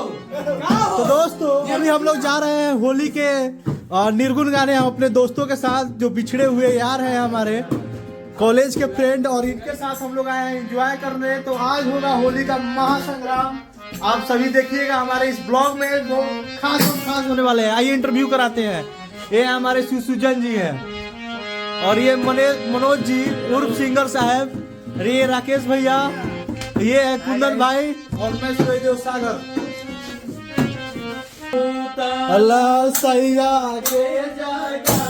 तो दोस्तों अभी हम लोग जा रहे हैं होली के निर्गुण गाने हम अपने दोस्तों के साथ, जो बिछड़े हुए यार हैं हमारे कॉलेज के फ्रेंड, और इनके साथ हम लोग आए हैं एंजॉय करने। तो आज होगा होली का महासंग्राम, आप सभी देखिएगा हमारे इस ब्लॉग में, जो खास होने वाले हैं। आइए इंटरव्यू कराते हैं। ये हमारे सुजन जी हैं, और ये मनोज जी उर्फ सिंगर साहब, ये राकेश भैया, ये है कुंदन भाई, और मैं सूर्यदेव सागर। अल्लाह सैया के जाएगा